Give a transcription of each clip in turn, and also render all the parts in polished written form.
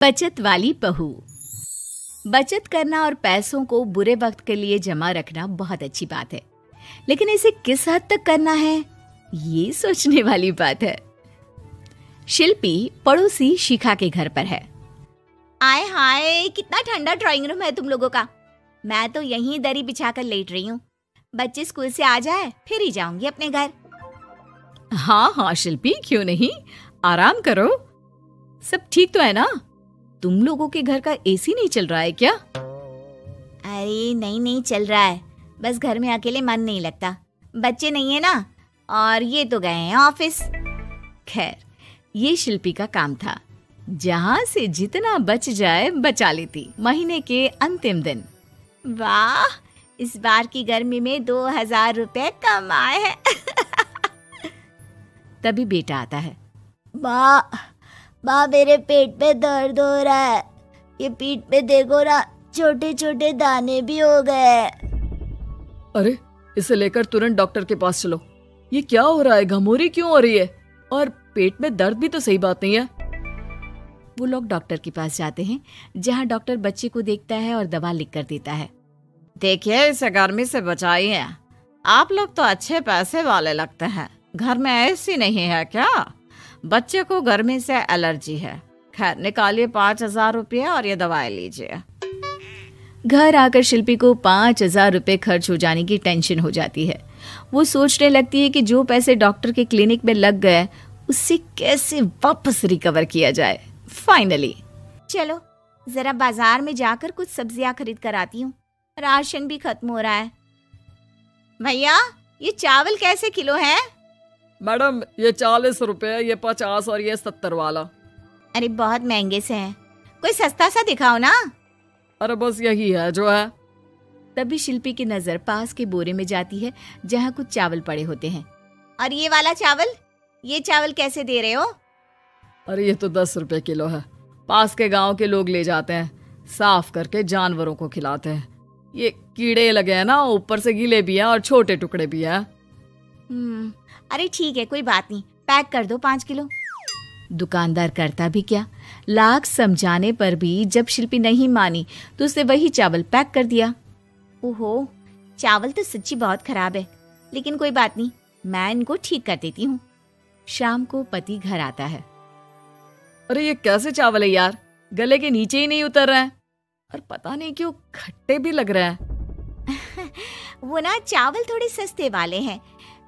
बचत वाली बहू। बचत करना और पैसों को बुरे वक्त के लिए जमा रखना बहुत अच्छी बात है, लेकिन इसे किस हद तक करना है ये सोचने वाली बात है। शिल्पी पड़ोसी शिखा के घर पर है। आय हाय, कितना ठंडा ड्राइंग रूम है तुम लोगों का। मैं तो यहीं दरी बिछाकर लेट रही हूँ। बच्चे स्कूल से आ जाए फिर ही जाऊंगी अपने घर। हाँ हाँ शिल्पी, क्यों नहीं, आराम करो। सब ठीक तो है ना? तुम लोगों के घर का एसी नहीं चल रहा है क्या? अरे नहीं चल रहा है, बस घर में अकेले मन नहीं लगता। बच्चे नहीं है ना, और ये तो गए हैं ऑफिस। खैर, ये शिल्पी का काम था, जहां से जितना बच जाए बचा लेती महीने के अंतिम दिन। वाह, इस बार की गर्मी में 2000 रुपए कम आए हैं। तभी बेटा आता है। माँ मेरे पेट में दर्द हो रहा है। ये पीठ पे देखो ना, छोटे छोटे दाने भी हो गए। अरे, इसे लेकर तुरंत डॉक्टर के पास चलो। ये क्या हो रहा है? घमोरी क्यों हो रही है? और पेट में दर्द भी तो सही बात नहीं है। वो लोग डॉक्टर के पास जाते हैं, जहाँ डॉक्टर बच्चे को देखता है और दवा लिख कर देता है। देखिए, इसे गर्मी से बचाइए। आप लोग तो अच्छे पैसे वाले लगते हैं। घर में ऐसी नहीं है क्या? बच्चे को गर्मी से एलर्जी है। खैर, निकालिए 5000 रुपये और ये दवाई लीजिए। घर आकर शिल्पी को 5000 रुपये खर्च हो जाने की टेंशन हो जाती है। वो सोचने लगती है कि जो पैसे डॉक्टर के क्लिनिक में लग गए उससे कैसे वापस रिकवर किया जाए। फाइनली, चलो जरा बाजार में जाकर कुछ सब्जियां खरीद कर आती हूँ, राशन भी खत्म हो रहा है। भैया, ये चावल कैसे किलो है? मैडम, ये 40 रुपए, ये 50 और ये 70 वाला। अरे बहुत महंगे से हैं, कोई सस्ता सा दिखाओ ना। अरे बस यही है जो है। तभी शिल्पी की नजर पास के बोरे में जाती है, जहाँ कुछ चावल पड़े होते हैं। और ये वाला चावल, ये चावल कैसे दे रहे हो? अरे ये तो 10 रुपए किलो है। पास के गांव के लोग ले जाते हैं, साफ करके जानवरों को खिलाते हैं। ये कीड़े लगे हैं ना, ऊपर से गीले भी हैं और छोटे टुकड़े भी हैं। अरे ठीक है, कोई बात नहीं, पैक कर दो 5 किलो। दुकानदार करता भी क्या, लाख समझाने पर भी जब शिल्पी नहीं मानी तो उसने वही चावल पैक कर दिया। ओहो, चावल तो सच्ची बहुत खराब है, लेकिन कोई बात नहीं, मैं इनको ठीक कर देती हूँ। शाम को पति घर आता है। अरे ये कैसे चावल है यार, गले के नीचे ही नहीं उतर रहा है और पता नहीं क्यों खट्टे भी लग रहे हैं। वो ना चावल थोड़े सस्ते वाले हैं,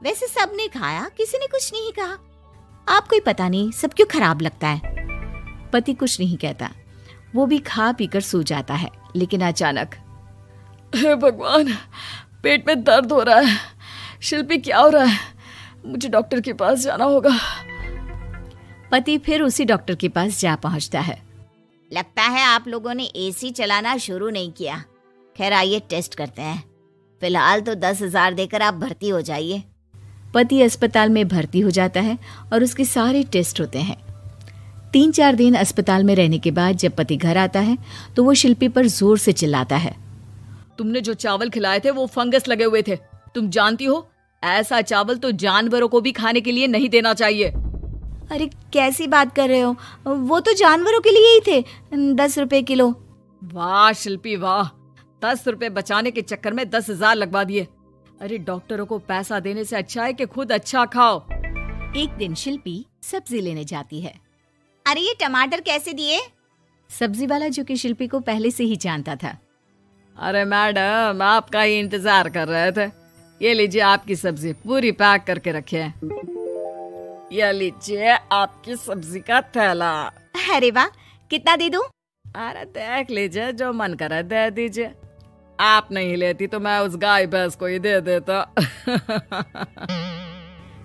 वैसे सबने खाया, किसी ने कुछ नहीं कहा। आपको ही पता नहीं सब क्यों खराब लगता है। पति कुछ नहीं कहता, वो भी खा पीकर सो जाता है। लेकिन अचानक, हे भगवान, पेट में दर्द हो रहा है। शिल्पी, क्या हो रहा है? मुझे डॉक्टर के पास जाना होगा। पति फिर उसी डॉक्टर के पास जा पहुंचता है। लगता है आप लोगों ने एसी चलाना शुरू नहीं किया। खैर, आइए टेस्ट करते हैं। फिलहाल तो 10,000 देकर आप भर्ती हो जाइए। पति अस्पताल में भर्ती हो जाता है और उसके सारे टेस्ट होते हैं। 3-4 दिन अस्पताल में रहने के बाद जब पति घर आता है तो वो शिल्पी पर जोर से चिल्लाता है। तुमने जो चावल खिलाए थे वो फंगस लगे हुए थे। तुम जानती हो, ऐसा चावल तो जानवरों को भी खाने के लिए नहीं देना चाहिए। अरे कैसी बात कर रहे हो, वो तो जानवरों के लिए ही थे। 10 रुपए किलो। वाह शिल्पी वाह, 10 रुपए बचाने के चक्कर में 10,000 लगवा दिए। अरे डॉक्टरों को पैसा देने से अच्छा है कि खुद अच्छा खाओ। एक दिन शिल्पी सब्जी लेने जाती है। अरे ये टमाटर कैसे दिए? सब्जी वाला, जो कि शिल्पी को पहले से ही जानता था। अरे मैडम, आपका ही इंतजार कर रहे थे। ये लीजिए आपकी सब्जी, पूरी पैक करके रखे है। ये लीजिए आपकी सब्जी का थैला। अरे वाह, कितना दे दूं? अरे देख लीजिए, जो मन करे दे दीजिए। आप नहीं लेती तो मैं उस गाय भैंस को ही दे देता।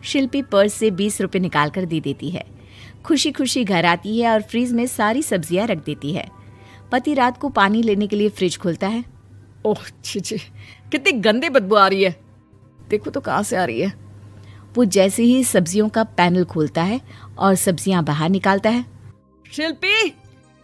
शिल्पी पर्स से 20 रुपए निकाल कर दे देती है। खुशी खुशी घर आती है और फ्रिज में सारी सब्जियां रख देती है। पति रात को पानी लेने के लिए फ्रिज खोलता है। ओह छी, कितनी गंदी बदबू आ रही है। देखो तो कहाँ से आ रही है। वो जैसे ही सब्जियों का पैनल खोलता है और सब्जियां बाहर निकालता है। शिल्पी,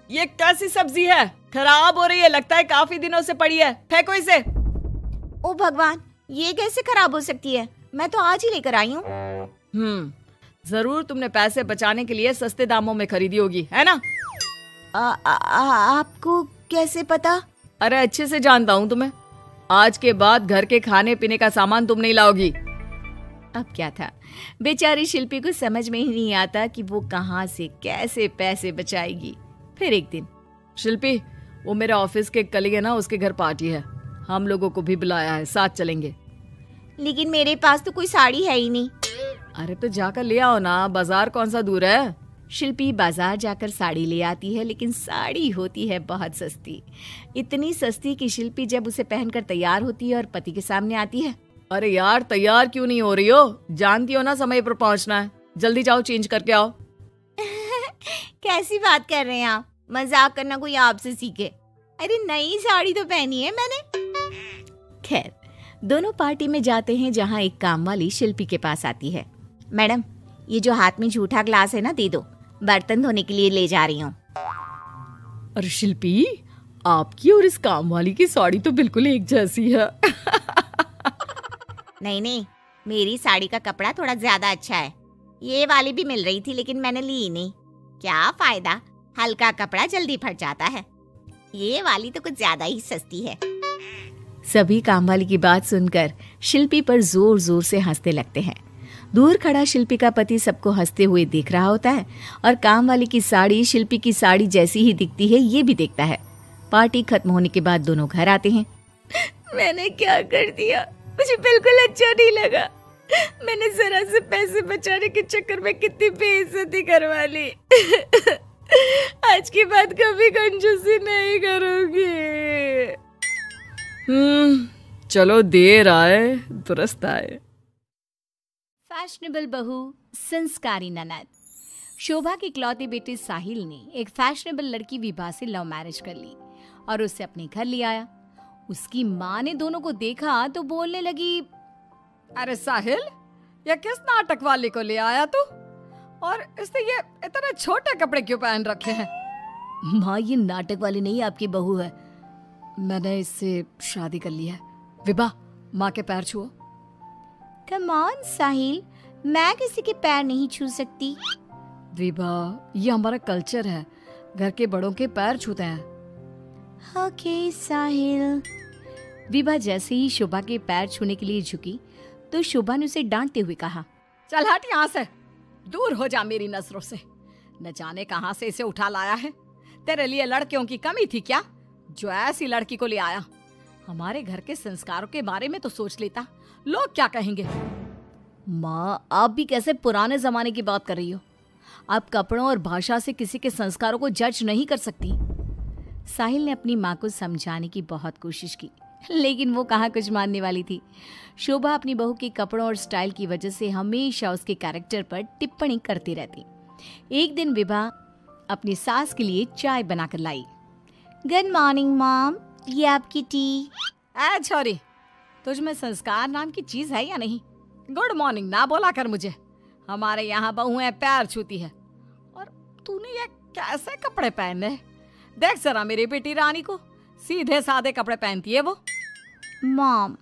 ये कैसी सब्जी है? खराब हो रही है, लगता है काफी दिनों से पड़ी है। फेंको इसे। ओ भगवान, ये कैसे खराब हो सकती है? मैं तो आज ही लेकर आई हूँ। जरूर तुमने पैसे बचाने के लिए सस्ते दामों में खरीदी होगी, है ना? आपको कैसे पता? अरे अच्छे से जानता हूँ तुम्हें। आज के बाद घर के खाने पीने का सामान तुम नहीं लाओगी। अब क्या था, बेचारी शिल्पी को समझ में ही नहीं आता कि वो कहाँ से कैसे पैसे बचाएगी। फिर एक दिन, शिल्पी, वो मेरे ऑफिस के कलीग है ना, उसके घर पार्टी है, हम लोगों को भी बुलाया है, साथ चलेंगे। लेकिन मेरे पास तो कोई साड़ी है ही नहीं। अरे तो जाकर ले आओ ना, बाजार कौन सा दूर है। शिल्पी बाजार जाकर साड़ी ले आती है, लेकिन साड़ी होती है बहुत सस्ती। इतनी सस्ती कि शिल्पी जब उसे पहनकर तैयार होती है और पति के सामने आती है। अरे यार, तैयार क्यों नहीं हो रही हो? जानती हो ना समय पर पहुंचना है। जल्दी जाओ, चेंज करके आओ। कैसी बात कर रहे हैं आप? मजाक करना कोई आपसे सीखे। अरे नई साड़ी तो पहनी है मैंने। खैर, दोनों पार्टी में जाते हैं, जहाँ एक काम वाली शिल्पी के पास आती है। मैडम, ये जो हाथ में झूठा ग्लास है ना, दे दो, बर्तन धोने के लिए ले जा रही हूँ। अरे शिल्पी, आपकी और इस काम वाली की साड़ी तो बिल्कुल एक जैसी है। नहीं, मेरी साड़ी का कपड़ा थोड़ा ज्यादा अच्छा है। ये वाली भी मिल रही थी, लेकिन मैंने ली नहीं। क्या फायदा, हल्का कपड़ा जल्दी फट जाता है। ये वाली तो कुछ ज्यादा ही सस्ती है। सभी काम वाली की बात सुनकर शिल्पी पर जोर जोर से हंसने लगते हैं। दूर खड़ा शिल्पी का पति सबको हंसते हुए देख रहा होता है और काम वाली की साड़ी शिल्पी की साड़ी जैसी ही दिखती है, ये भी देखता है। पार्टी खत्म होने के बाद दोनों घर आते हैं। मैंने क्या कर दिया, मुझे बिल्कुल अच्छा नहीं लगा। मैंने जरा से पैसे बचाने के चक्कर में कितनी बेइज्जती करवा ली। आज के बाद कभी कंजूसी नहीं करूंगी। चलो, देर आए दुरुस्त आए। फैशनेबल बहू, संस्कारी ननद। शोभा की इकलौती बेटी साहिल ने एक फैशनेबल लड़की विभा से लव मैरिज कर ली और उसे अपने घर ले आया। उसकी माँ ने दोनों को देखा तो बोलने लगी, अरे साहिल, ये किस नाटक वाले को ले आया तू? और इसने ये इतने छोटे कपड़े क्यों पहन रखे हैं? माँ, ये नाटक वाली नहीं, आपकी बहू है। मैंने इससे शादी कर ली है। विभा, माँ के पैर छुओ। कम ऑन साहिल, मैं किसी के पैर नहीं छू सकती। विभा, ये हमारा कल्चर है, घर के बड़ों के पैर छूते हैं। ओके साहिल। विभा जैसे ही शोभा के पैर छूने के लिए झुकी तो शोभा ने उसे डांटते हुए कहा, चल हट यहाँ से, दूर हो जा मेरी नजरों से। न जाने कहाँ से इसे उठा लाया है। तेरे लिए लड़कियों की कमी थी क्या, जो ऐसी लड़की को ले आया? हमारे घर के संस्कारों के बारे में तो सोच लेता, लोग क्या कहेंगे? माँ, आप भी कैसे पुराने जमाने की बात कर रही हो? आप कपड़ों और भाषा से किसी के संस्कारों को जज नहीं कर सकती। साहिल ने अपनी माँ को समझाने की बहुत कोशिश की, लेकिन वो कहाँ कुछ मानने वाली थी। शोभा अपनी बहू के कपड़ों और स्टाइल की वजह से हमेशा उसके कैरेक्टर पर टिप्पणी करती रहती। एक दिन विभा अपनी सास के लिए चाय बनाकर लाई। गुड मॉर्निंग मॉम, ये आपकी टी। ऐ छोरी, तुझ में संस्कार नाम की चीज है या नहीं? गुड मॉर्निंग ना बोला कर मुझे। हमारे यहाँ बहुएं पैर छूती है और तूने ये कैसे कपड़े पहने? देख जरा मेरी बेटी रानी को, सीधे सादे कपड़े पहनती है वो। मॉम,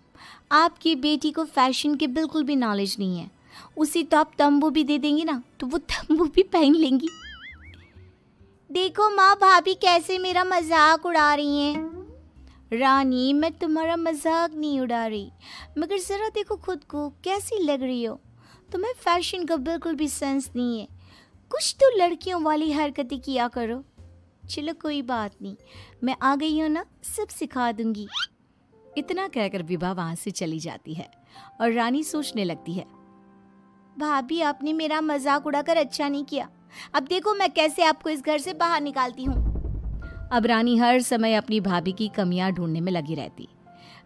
आपकी बेटी को फैशन की बिल्कुल भी नॉलेज नहीं है। उसी तो आप तंबू भी दे देंगी ना, तो वो तंबू भी पहन लेंगी। देखो माँ, भाभी कैसे मेरा मजाक उड़ा रही हैं। रानी, मैं तुम्हारा मजाक नहीं उड़ा रही, मगर जरा देखो खुद को, कैसी लग रही हो। तुम्हें फैशन का बिल्कुल भी सेंस नहीं है। कुछ तो लड़कियों वाली हरकतें किया करो। चलो कोई बात नहीं, मैं आ गई हूँ ना, सब सिखा दूंगी। इतना कहकर विभा वहां से चली जाती है और रानी सोचने लगती है, भाभी आपने मेरा मजाक उड़ाकर अच्छा नहीं किया। अब देखो मैं कैसे आपको इस घर से बाहर निकालती हूँ। अब रानी हर समय अपनी भाभी की कमियां ढूंढने में लगी रहती।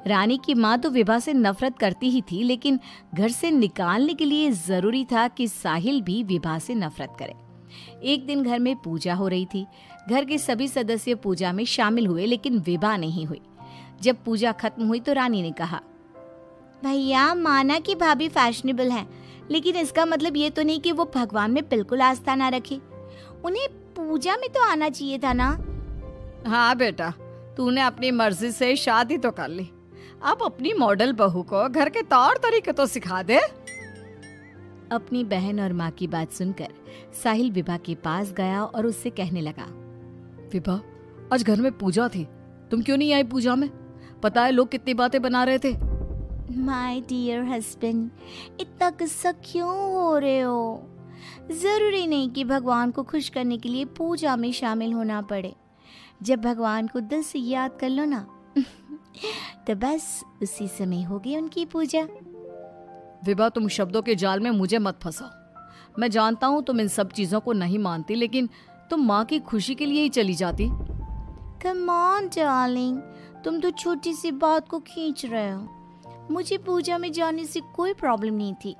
रानी की माँ तो विभा से नफरत करती ही थी, लेकिन घर से निकालने के लिए जरूरी था कि साहिल भी विभा से नफरत करे। एक दिन घर में पूजा हो रही थी। घर के सभी सदस्य पूजा में शामिल हुए, लेकिन विभा नहीं हुई। जब पूजा खत्म हुई तो रानी ने कहा, भैया माना कि भाभी फैशनेबल है, लेकिन इसका मतलब ये तो नहीं कि वो भगवान में बिल्कुल आस्था ना रखे। उन्हें पूजा में तो आना चाहिए था ना। हाँ बेटा, तूने अपनी मर्जी से शादी तो कर ली, अब अपनी मॉडल बहू को घर के तौर तरीके तो सिखा दे। अपनी बहन और माँ की बात सुनकर साहिल विभा के पास गया और उससे कहने लगा, विभा, आज घर में पूजा थी, तुम क्यों नहीं आई पूजा में? पता है लोग कितनी बातें बना रहे थे। माय डियर हस्बैंड, इतना गुस्सा क्यों हो रहे हो? जरूरी नहीं कि भगवान को खुश करने के लिए पूजा में शामिल होना पड़े। जब भगवान को दिल से याद कर लो ना तो बस उसी समय होगी उनकी पूजा। विभा, तुम शब्दों के जाल में मुझे मत फंसाओ। मैं जानता हूँ तुम इन सब चीजों को नहीं मानती, लेकिन तुम माँ की खुशी के लिए ही चली जाती। कम ऑन डार्लिंग, तुम तो छोटी सी बात को खींच रहे हो। मुझे पूजा में जाने से कोई प्रॉब्लम नहीं थी।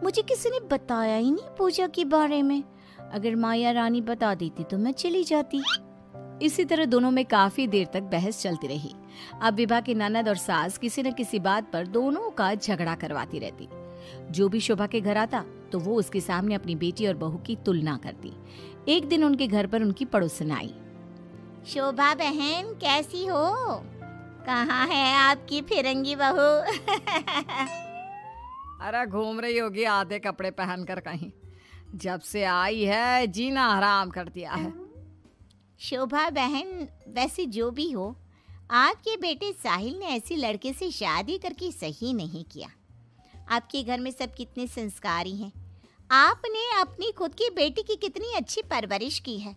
मुझे किसी ने बताया ही नहीं पूजा के बारे में। अगर माया रानी बता देती तो मैं चली जाती। इसी तरह दोनों में काफी देर तक बहस चलती रही। अब विभा की ननद और सास किसी न किसी बात पर दोनों का झगड़ा करवाती रहती। जो भी शोभा के घर आता तो वो उसके सामने अपनी बेटी और बहू की तुलना करती। एक दिन उनके घर पर उनकी पड़ोसन आई। शोभा बहन, कैसी हो? कहाँ है आपकी फिरंगी बहू? अरे घूम रही होगी आधे कपड़े पहनकर कहीं। जब से आई है जीना हराम कर दिया है। शोभा बहन, वैसे जो भी हो, आपके बेटे साहिल ने ऐसे लड़के से शादी करके सही नहीं किया। आपके घर में सब कितने संस्कारी हैं। आपने अपनी खुद की बेटी की कितनी अच्छी परवरिश की है।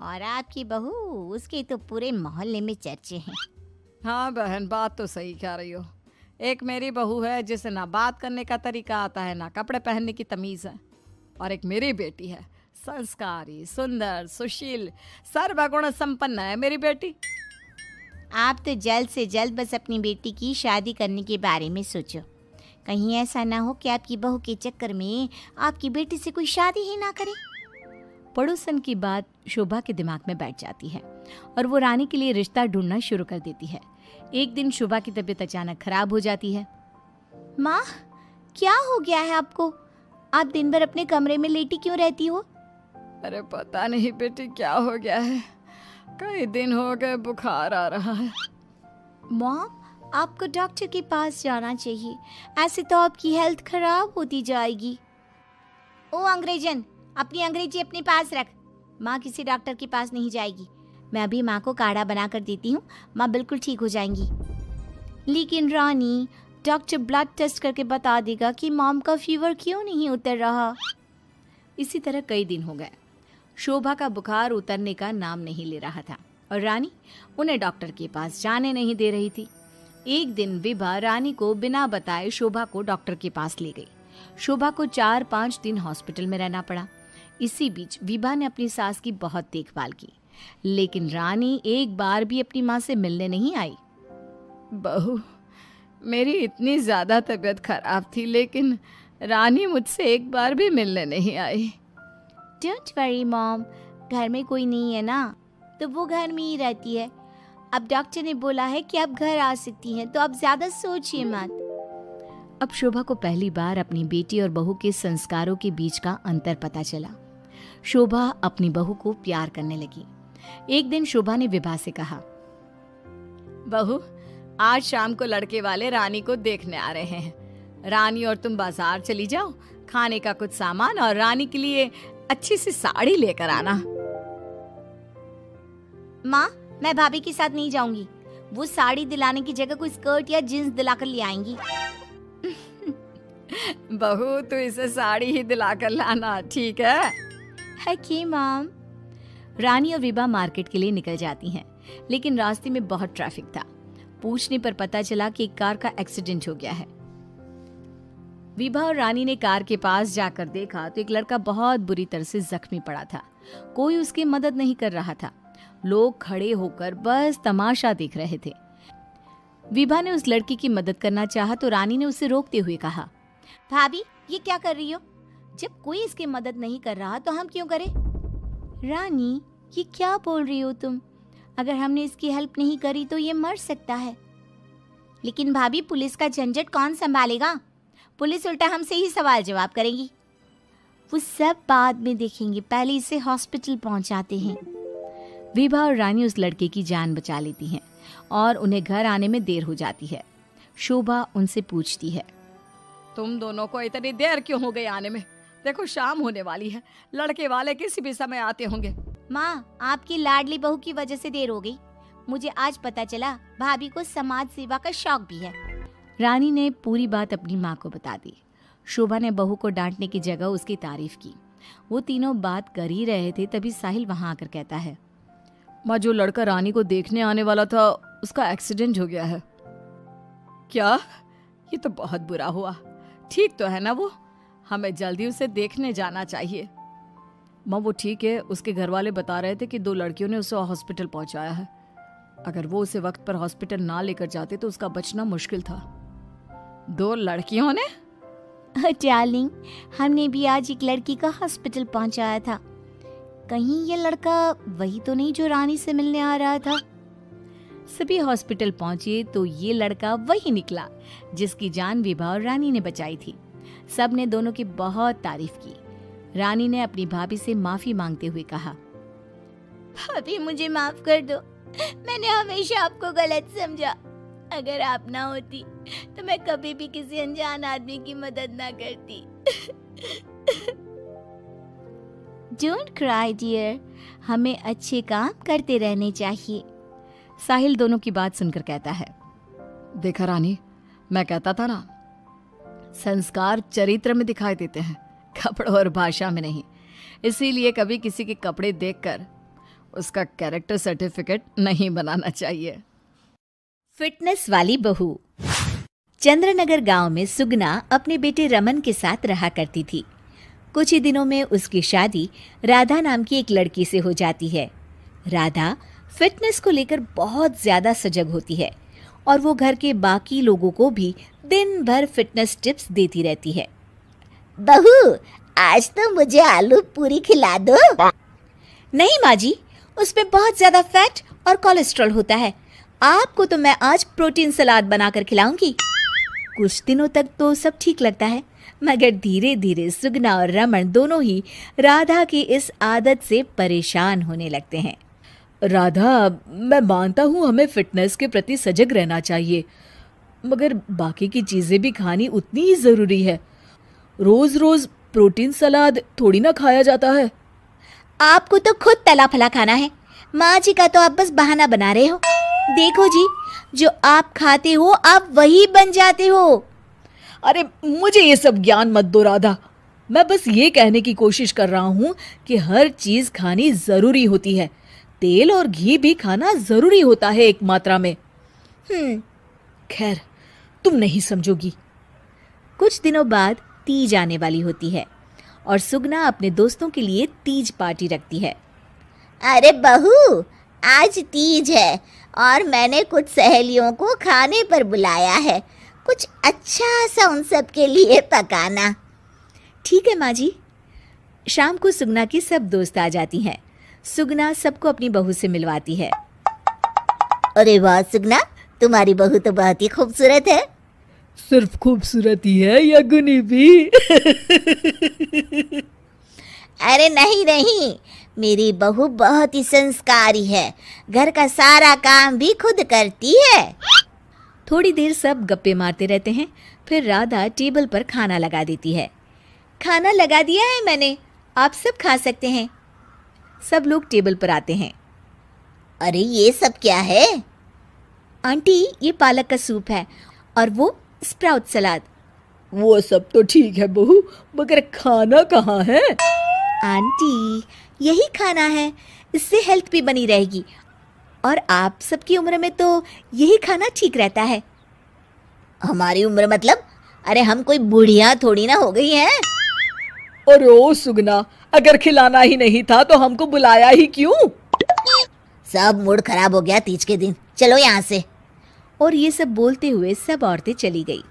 और आपकी बहू, उसके तो पूरे मोहल्ले में चर्चे हैं। हाँ बहन, बात तो सही कह रही हो। एक मेरी बहू है जिसे ना बात करने का तरीका आता है, ना कपड़े पहनने की तमीज़ है। और एक मेरी बेटी है, संस्कारी, सुंदर, सुशील, सर्वगुण संपन्न है मेरी बेटी। आप तो जल्द से जल्द बस अपनी बेटी की शादी करने के बारे में सोचो। कहीं ऐसा ना हो कि आपकी बहू के चक्कर में आपकी बेटी से कोई शादी ही ना करे। पड़ोसन की बात शोभा के दिमाग में बैठ जाती है और वो रानी के लिए रिश्ता ढूंढना शुरू कर देती है। एक दिन शोभा की तबीयत अचानक खराब हो जाती है। माँ, क्या हो गया है आपको? आप दिन भर अपने कमरे में लेटी क्यों रहती हो? अरे पता नहीं बेटी क्या हो गया है, कई दिन हो गए बुखार आ रहा है। मॉम, आपको डॉक्टर के पास जाना चाहिए। ऐसे तो आपकी हेल्थ खराब होती जाएगी। ओ अंग्रेजन, अपनी अंग्रेजी अपने पास रख। माँ किसी डॉक्टर के पास नहीं जाएगी। मैं अभी माँ को काढ़ा बना कर देती हूँ, माँ बिल्कुल ठीक हो जाएंगी। लेकिन रानी, डॉक्टर ब्लड टेस्ट करके बता देगा कि मॉम का फीवर क्यों नहीं उतर रहा। इसी तरह कई दिन हो गए। शोभा का बुखार उतरने का नाम नहीं ले रहा था और रानी उन्हें डॉक्टर के पास जाने नहीं दे रही थी। एक दिन विभा रानी को बिना बताए शोभा को डॉक्टर के पास ले गई। शोभा को 4-5 दिन हॉस्पिटल में रहना पड़ा। इसी बीच विभा ने अपनी सास की बहुत देखभाल की, लेकिन रानी एक बार भी अपनी माँ से मिलने नहीं आई। बहू, मेरी इतनी ज्यादा तबीयत खराब थी, लेकिन रानी मुझसे एक बार भी मिलने नहीं आई। डोंट वरी मॉम, घर में कोई नहीं है ना, तो वो घर में ही रहती है। अब डॉक्टर ने बोला है कि आप घर आ सकती हैं, तो आप ज्यादा सोचिए मत। अब शोभा को पहली बार अपनी बेटी और बहू के संस्कारों के बीच का अंतर पता चला। शोभा अपनी बहू को प्यार करने लगी। एक दिन शोभा ने विभा से कहा, बहू, आज शाम को लड़के वाले रानी को देखने आ रहे हैं। रानी और तुम बाजार चली जाओ, खाने का कुछ सामान और रानी के लिए अच्छी सी साड़ी लेकर आना। माँ, मैं भाभी के साथ नहीं जाऊंगी। वो साड़ी दिलाने की जगह कोई स्कर्ट या जींस दिलाकर ले आएंगी। बहू, तू इसे साड़ी ही दिलाकर लाना, ठीक है? Okay mom. रानी और विभा मार्केट के लिए निकल जाती हैं, लेकिन रास्ते में बहुत ट्रैफिक था। पूछने पर पता चला कि एक कार का एक्सीडेंट हो गया है। विभा और रानी ने कार के पास जाकर देखा तो एक लड़का बहुत बुरी तरह से जख्मी पड़ा था। कोई उसकी मदद नहीं कर रहा था। लोग खड़े होकर बस तमाशा देख रहे थे। विभा ने उस लड़की की मदद करना चाहा तो रानी ने उसे रोकते हुए कहा, भाभी, ये क्या कर रही हो? जब कोई इसकी मदद नहीं कर रहा तो हम क्यों करें? रानी, ये क्या बोल रही हो तुम? अगर हमने इसकी हेल्प नहीं करी तो ये मर सकता है। लेकिन भाभी, पुलिस का झंझट कौन संभालेगा? पुलिस उल्टा हमसे ही सवाल जवाब करेगी। वो सब बाद में देखेंगे, पहले इसे हॉस्पिटल पहुंचाते हैं। विभा और रानी उस लड़के की जान बचा लेती हैं और उन्हें घर आने में देर हो जाती है। शोभा उनसे पूछती है, तुम दोनों को इतनी देर क्यों हो गई आने में? देखो शाम होने वाली है, लड़के वाले किसी भी समय आते होंगे। माँ, आपकी लाडली बहू की वजह से देर हो गई। मुझे आज पता चला भाभी को समाज सेवा का शौक भी है। रानी ने पूरी बात अपनी माँ को बता दी। शोभा ने बहू को डांटने की जगह उसकी तारीफ की। वो तीनों बात कर ही रहे थे, तभी साहिल वहां आकर कहता है, माँ, जो लड़का रानी को देखने आने वाला था उसका एक्सीडेंट हो गया है। क्या? ये तो बहुत बुरा हुआ। ठीक तो है ना वो? हमें जल्दी उसे देखने जाना चाहिए। माँ, वो ठीक है। उसके घर वाले बता रहे थे कि 2 लड़कियों ने उसे हॉस्पिटल पहुंचाया है। अगर वो उसे वक्त पर हॉस्पिटल ना लेकर जाते तो उसका बचना मुश्किल था। 2 लड़कियों ने? डार्लिंग, हमने भी आज एक लड़की का हॉस्पिटल पहुंचाया था। कहीं ये लड़का वही तो नहीं जो रानी से मिलने आ रहा था। सभी हॉस्पिटल पहुंचे तो ये लड़का वही निकला जिसकी जान विभा और रानी ने बचाई थी। सब ने दोनों की बहुत तारीफ की। रानी ने अपनी भाभी से माफी मांगते हुए कहा, भाभी, मुझे माफ कर दो। मैंने हमेशा आपको गलत समझा। अगर आप ना होती तो मैं कभी भी किसी अनजान आदमी की मदद ना करती। डोंट क्राई डियर, हमें अच्छे काम करते रहने चाहिए। साहिल दोनों की बात सुनकर कहता है, देखा रानी, मैं कहता था ना, संस्कार चरित्र में दिखाई देते हैं, कपड़ों और भाषा में नहीं। इसीलिए कभी किसी के कपड़े देखकर उसका कैरेक्टर सर्टिफिकेट नहीं बनाना चाहिए। फिटनेस वाली बहू। चंद्रनगर गांव में सुगना अपने बेटे रमन के साथ रहा करती थी। कुछ ही दिनों में उसकी शादी राधा नाम की एक लड़की से हो जाती है। राधा फिटनेस को लेकर बहुत ज्यादा सजग होती है और वो घर के बाकी लोगों को भी दिन भर फिटनेस टिप्स देती रहती है। बहू, आज तो मुझे आलू पूरी खिला दो। नहीं माँ जी, उसमें बहुत ज्यादा फैट और कोलेस्ट्रॉल होता है। आपको तो मैं आज प्रोटीन सलाद बनाकर खिलाऊंगी। कुछ दिनों तक तो सब ठीक लगता है, मगर धीरे धीरे सुगना और रमन दोनों ही राधा की इस आदत से परेशान होने लगते हैं। राधा, मैं मानता हूँ हमें फिटनेस के प्रति सजग रहना चाहिए, मगर बाकी की चीजें भी खानी उतनी ही जरूरी है। रोज रोज प्रोटीन सलाद थोड़ी ना खाया जाता है। आपको तो खुद तला फला खाना है। माँ जी का तो आप बस बहाना बना रहे हो। देखो जी, जो आप खाते हो आप वही बन जाते हो। अरे मुझे ये सब ज्ञान मत दो राधा। मैं बस ये कहने की कोशिश कर रहा हूँ कि हर चीज खानी जरूरी होती है। तेल और घी भी खाना जरूरी होता है एक मात्रा में। खैर, तुम नहीं समझोगी। कुछ दिनों बाद तीज आने वाली होती है और सुगना अपने दोस्तों के लिए तीज पार्टी रखती है। अरे बहू, आज तीज है और मैंने कुछ सहेलियों को खाने पर बुलाया है। कुछ अच्छा सा उन सब के लिए पकाना। ठीक है माँ जी। शाम को सुगना की सब दोस्त आ जाती हैं। सुगना सबको अपनी बहू से मिलवाती है। अरे वाह सुगना, तुम्हारी बहू तो बहुत ही खूबसूरत है। सिर्फ खूबसूरत ही है या गुनी भी? अरे नहीं नहीं, मेरी बहू बहुत ही संस्कारी है। घर का सारा काम भी खुद करती है। थोड़ी देर सब गप्पे मारते रहते हैं। फिर राधा टेबल पर खाना लगा देती है। खाना लगा दिया है मैंने, आप सब खा सकते हैं। सब लोग टेबल पर आते हैं। अरे ये सब क्या है? आंटी, ये पालक का सूप है और वो स्प्राउट सलाद। वो सब तो ठीक है बहू, मगर खाना कहाँ है? आंटी, यही खाना है, इससे हेल्थ भी बनी रहेगी और आप सबकी उम्र में तो यही खाना ठीक रहता है। हमारी उम्र मतलब? अरे हम कोई बुढ़िया थोड़ी ना हो गई हैं। और ओ सुगना, अगर खिलाना ही नहीं था तो हमको बुलाया ही क्यों? सब मूड खराब हो गया तीज के दिन, चलो यहाँ से। और ये सब बोलते हुए सब औरतें चली गई।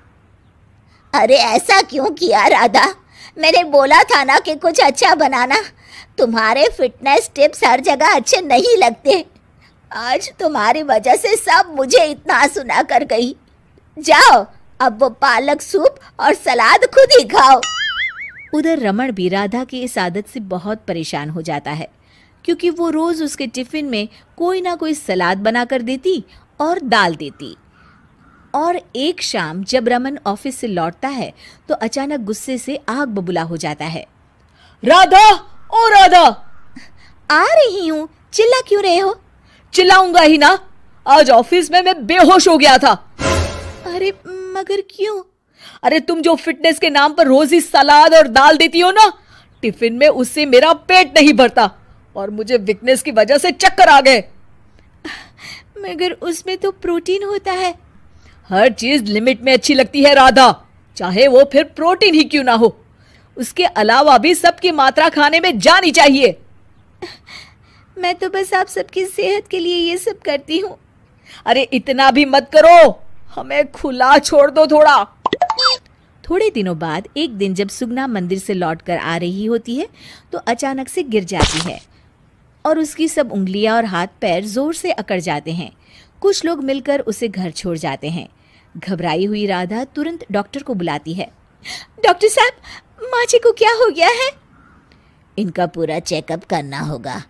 अरे ऐसा क्यों किया राधा? मैंने बोला था ना कि कुछ अच्छा बनाना। तुम्हारे फिटनेस टिप्स हर जगह अच्छे नहीं लगते। आज तुम्हारी वजह से सब मुझे इतना सुना कर गई। जाओ, अब वो पालक सूप और सलाद खुद ही खाओ। उधर रमन भी राधा की इस आदत से बहुत परेशान हो जाता है, क्योंकि वो रोज उसके टिफिन में कोई ना कोई सलाद बनाकर देती और दाल देती। और एक शाम जब रमन ऑफिस से लौटता है तो अचानक गुस्से से आग बबूला हो जाता है। राधा, ओ राधा! आ रही हूँ, चिल्ला क्यों रहे हो? चिल्लाऊंगा ही ना, आज ऑफिस में मैं बेहोश हो गया था। अरे मगर क्यों? अरे तुम जो फिटनेस के नाम पर रोज ही सलाद और दाल देती हो ना, टिफिन में, उससे मेरा पेट नहीं भरता और मुझे वीकनेस की वजह से चक्कर आ गए। मगर उसमें तो प्रोटीन होता है। हर चीज लिमिट में अच्छी लगती है राधा, चाहे वो फिर प्रोटीन ही क्यों ना हो। उसके अलावा भी सबकी मात्रा खाने में जानी चाहिए। मैं तो बस आप सबकी सेहत के लिए ये सब करती हूँ। अरे इतना भी मत करो, हमें खुला छोड़ दो थोड़ा। थोड़े दिनों बाद एक दिन जब सुगना मंदिर से लौटकर आ रही होती है तो अचानक से गिर जाती है और उसकी सब उंगलियां और हाथ पैर जोर से अकड़ जाते हैं। कुछ लोग मिलकर उसे घर छोड़ जाते हैं। घबराई हुई राधा तुरंत डॉक्टर को बुलाती है। डॉक्टर साहब, माँ जी को क्या हो गया है? इनका पूरा चेकअप करना होगा।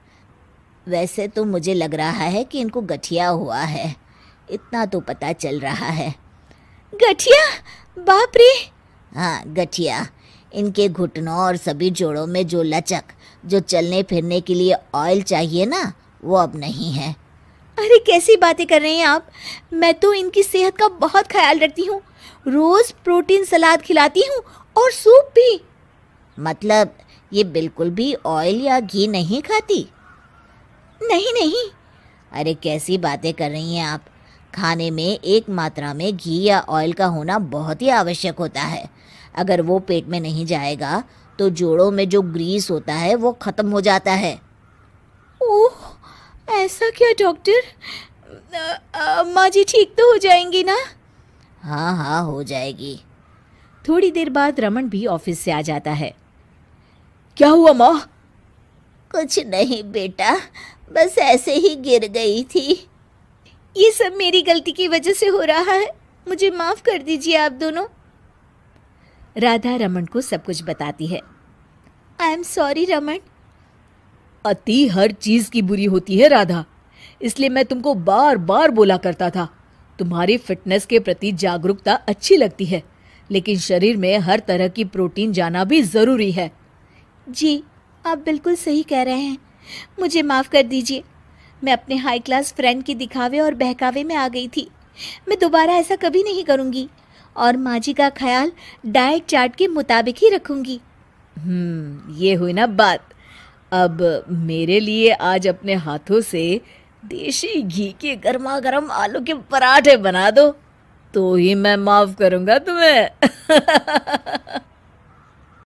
वैसे तो मुझे लग रहा है कि इनको गठिया हुआ है, इतना तो पता चल रहा है। गठिया? बाप रे! हाँ, गठिया। इनके घुटनों और सभी जोड़ों में जो लचक, जो चलने फिरने के लिए ऑयल चाहिए ना, वो अब नहीं है। अरे कैसी बातें कर रहे हैं आप? मैं तो इनकी सेहत का बहुत ख्याल रखती हूँ, रोज प्रोटीन सलाद खिलाती हूँ और सूप भी। मतलब ये बिल्कुल भी ऑयल या घी नहीं खाती? नहीं नहीं। अरे कैसी बातें कर रही हैं आप। खाने में एक मात्रा में घी या ऑयल का होना बहुत ही आवश्यक होता है। अगर वो पेट में नहीं जाएगा तो जोड़ों में जो ग्रीस होता है वो खत्म हो जाता है। ओह, ऐसा क्या डॉक्टर? माँ जी ठीक तो हो जाएंगी ना? हाँ हाँ, हो जाएगी। थोड़ी देर बाद रमन भी ऑफिस से आ जाता है। क्या हुआ माँ? कुछ नहीं बेटा, बस ऐसे ही गिर गई थी। ये सब मेरी गलती की वजह से हो रहा है, मुझे माफ कर दीजिए आप दोनों। राधा रमन को सब कुछ बताती है। I am sorry Raman. अति हर चीज की बुरी होती है राधा, इसलिए मैं तुमको बार बार बोला करता था। तुम्हारी फिटनेस के प्रति जागरूकता अच्छी लगती है, लेकिन शरीर में हर तरह की प्रोटीन जाना भी जरूरी है। जी, आप बिल्कुल सही कह रहे हैं, मुझे माफ कर दीजिए। मैं अपने हाई क्लास फ्रेंड के दिखावे और बहकावे में आ गई थी। मैं दोबारा ऐसा कभी नहीं करूँगी और माँ जी का ख्याल डाइट चार्ट के मुताबिक ही रखूँगी। ये हुई ना बात। अब मेरे लिए आज अपने हाथों से देशी घी के गर्मा गर्म आलू के पराठे बना दो, तो ही मैं माफ करूँगा तुम्हें।